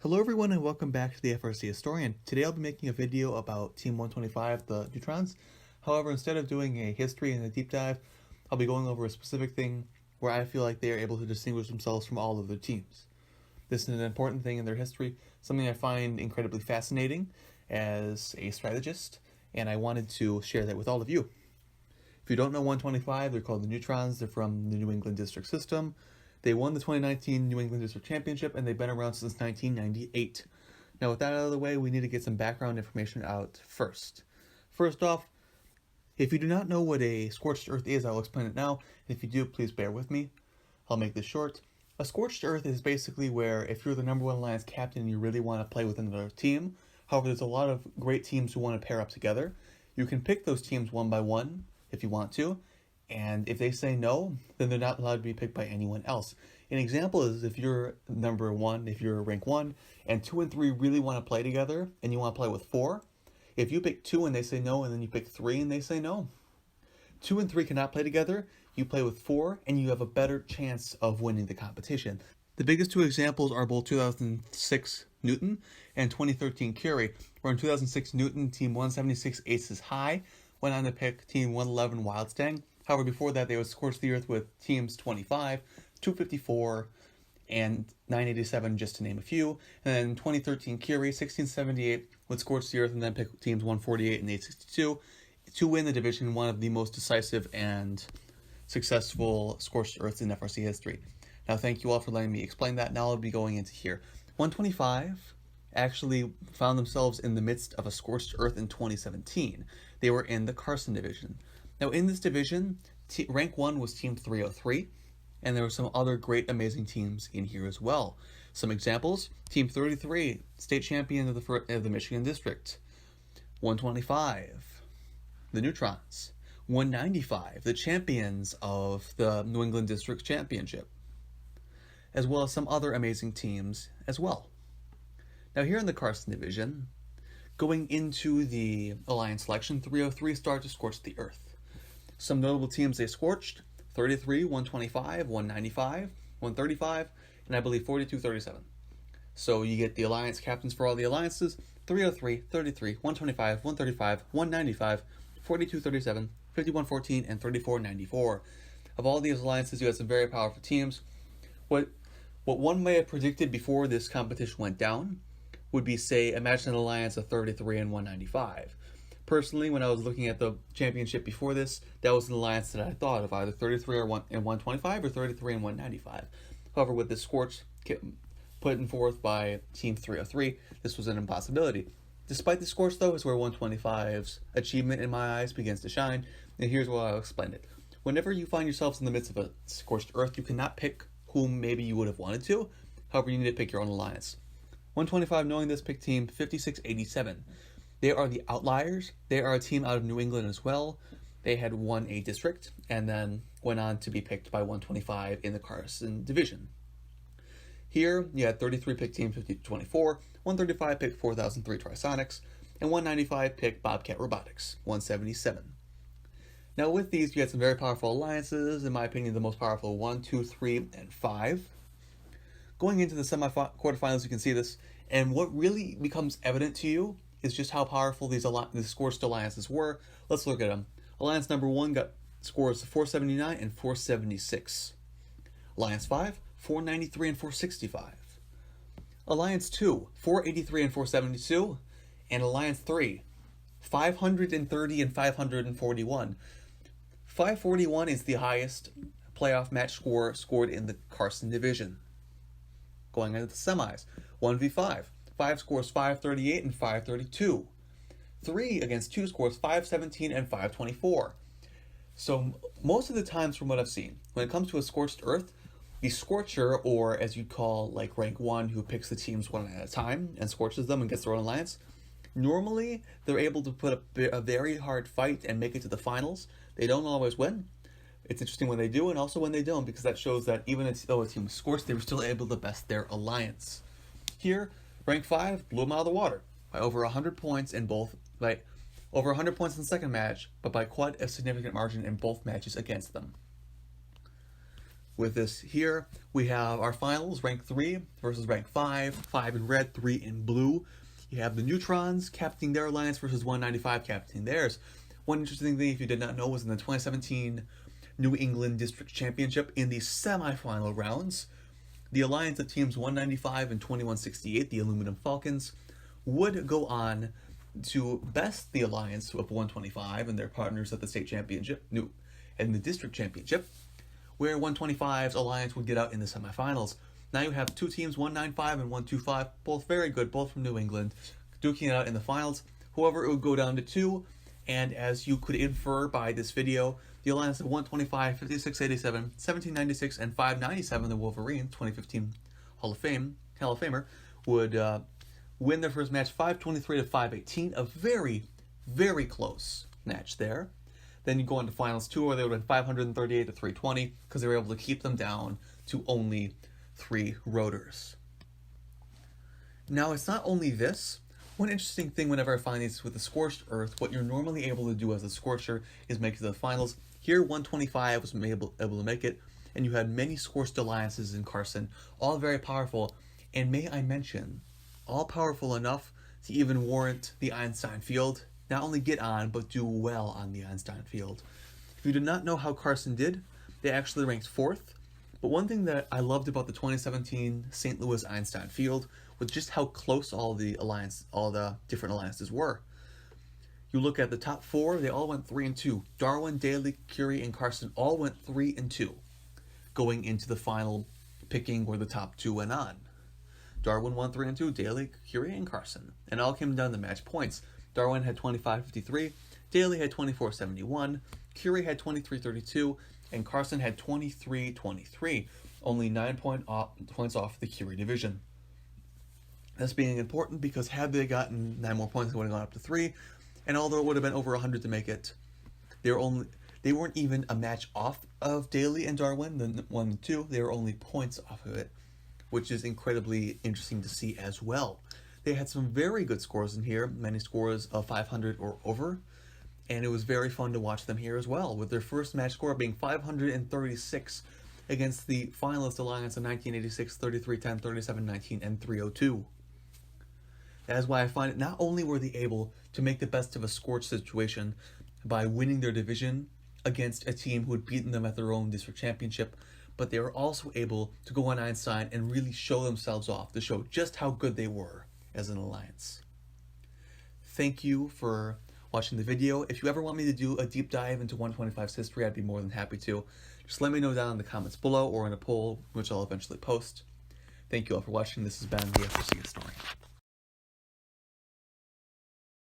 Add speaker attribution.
Speaker 1: Hello everyone and welcome back to the FRC Historian. Today I'll be making a video about Team 125, the Neutrons. However, instead of doing a history and a deep dive, I'll be going over a specific thing where I feel like they are able to distinguish themselves from all other teams. This is an important thing in their history, something I find incredibly fascinating as a strategist, and I wanted to share that with all of you. If you don't know 125, they're called the Neutrons. They're from the New England District System. They won the 2019 New England District Championship, and they've been around since 1998. Now, with that out of the way, we need to get some background information out first. First off, if you do not know what a Scorched Earth is, I'll explain it now. If you do, please bear with me. I'll make this short. A Scorched Earth is basically where if you're the number one Alliance captain and you really want to play with another team, however, there's a lot of great teams who want to pair up together, you can pick those teams one by one if you want to. And if they say no, then they're not allowed to be picked by anyone else. An example is if you're number one, if you're rank 1, and 2 and 3 really want to play together, and you want to play with 4, if you pick 2 and they say no, and then you pick 3 and they say no, 2 and 3 cannot play together, you play with 4, and you have a better chance of winning the competition. The biggest two examples are both 2006 Newton and 2013 Curie, where in 2006 Newton, team 176 Aces High, went on to pick team 111 Wildstang. However, before that, they would scorch the earth with teams 25, 254, and 987, just to name a few. And then 2013 Curie, 1678, would scorch the earth and then pick teams 148 and 862 to win the division, one of the most decisive and successful scorched earths in FRC history. Now, thank you all for letting me explain that. Now I'll be going into here. 125 actually found themselves in the midst of a scorched earth in 2017. They were in the Carson division. Now, in this division, rank 1 was Team 303, and there were some other great, amazing teams in here as well. Some examples: Team 33, state champion of the Michigan District; 125, the Neutrons; 195, the champions of the New England District Championship, as well as some other amazing teams as well. Now, here in the Carson division, going into the Alliance selection, 303 started to scorch the earth. Some notable teams they scorched: 33, 125, 195, 135, and I believe 4237. So you get the Alliance captains for all the alliances: 303, 33, 125, 135, 195, 4237, 5114, and 3494. Of all these alliances, you had some very powerful teams. What one may have predicted before this competition went down would be, say, imagine an alliance of 33 and 195. Personally, when I was looking at the championship before this, that was an alliance that I thought of, either 33 and 125 or 33 and 195. However, with this Scorched put in forth by Team 303, this was an impossibility. Despite the Scorched, though, is where 125's achievement in my eyes begins to shine, and here's why I'll explain it. Whenever you find yourselves in the midst of a scorched earth, you cannot pick whom maybe you would have wanted to. However, you need to pick your own alliance. 125, knowing this, picked Team 5687. They are the outliers. They are a team out of New England as well. They had won a district and then went on to be picked by 125 in the Carson division. Here, you had 33 pick Team 5024, 135 pick 4003 Trisonics, and 195 pick Bobcat Robotics, 177. Now, with these, you had some very powerful alliances. In my opinion, the most powerful 1, 2, 3, and 5. Going into the quarterfinals, you can see this, and what really becomes evident to you is just how powerful these scorched alliances were. Let's look at them. Alliance number 1 got scores 479 and 476. Alliance 5, 493 and 465. Alliance 2, 483 and 472. And Alliance 3, 530 and 541. 541 is the highest playoff match score scored in the Carson division. Going into the semis, 1v5. 5 scores 538 and 532. 3 against 2 scores 517 and 524. So most of the times from what I've seen, when it comes to a scorched earth, the scorcher, or as you'd call like rank 1, who picks the teams one at a time and scorches them and gets their own alliance, normally they're able to put up a very hard fight and make it to the finals. They don't always win. It's interesting when they do and also when they don't, because that shows that even though a team was scorched, they were still able to best their alliance. Here, rank 5 blew them out of the water by over 100 points in both, over 100 points in the second match, but by quite a significant margin in both matches against them. with this here, we have our finals, rank 3 versus rank 5, 5 in red, 3 in blue. You have the Neutrons captaining their alliance versus 195 captaining theirs. One interesting thing, if you did not know, was in the 2017 New England District Championship in the semifinal rounds, the alliance of teams 195 and 2168, the Aluminum Falcons, would go on to best the alliance of 125 and their partners at the state championship, and the district championship, where 125's alliance would get out in the semifinals. Now you have two teams, 195 and 125, both very good, both from New England, duking it out in the finals. However, it would go down to 2, and as you could infer by this video, the alliance of 125, 5687, 1796, and 597, the Wolverines, 2015 Hall of Famer, would win their first match 523 to 518, a very, very close match there. Then you go on to finals 2, where they would win 538 to 320, because they were able to keep them down to only 3 rotors. Now, it's not only this. One interesting thing whenever I find these with the Scorched Earth, what you're normally able to do as a Scorcher is make it to the finals. Here, 125 was able to make it, and you had many Scorched alliances in Carson, all very powerful, and may I mention, all powerful enough to even warrant the Einstein Field, not only get on, but do well on the Einstein Field. If you did not know how Carson did, they actually ranked 4th, but one thing that I loved about the 2017 St. Louis Einstein Field was just how close all the different alliances were. You look at the top 4, they all went 3-2. Darwin, Daly, Curie, and Carson all went 3-2, going into the final picking where the top 2 went on. Darwin won 3-2, Daly, Curie, and Carson, and all came down to match points. Darwin had 25-53, Daly had 24-71, Curie had 23-32, and Carson had 23-23, only 9 points off the Curie division. This being important because had they gotten 9 more points, they would have gone up to 3, and although it would have been over 100 to make it, they weren't even a match off of Daly and Darwin, the 1 and 2, they were only points off of it, which is incredibly interesting to see as well. They had some very good scores in here, many scores of 500 or over, and it was very fun to watch them here as well, with their first match score being 536 against the finalist alliance of 1986, 33-10, 37-19, and 302. That is why I find it not only were they able to make the best of a Scorched situation by winning their division against a team who had beaten them at their own district championship, but they were also able to go on Einstein and really show themselves off, to show just how good they were as an alliance. Thank you for watching the video. If you ever want me to do a deep dive into 125's history, I'd be more than happy to. Just let me know down in the comments below or in a poll, which I'll eventually post. Thank you all for watching. This has been the FRC Historian.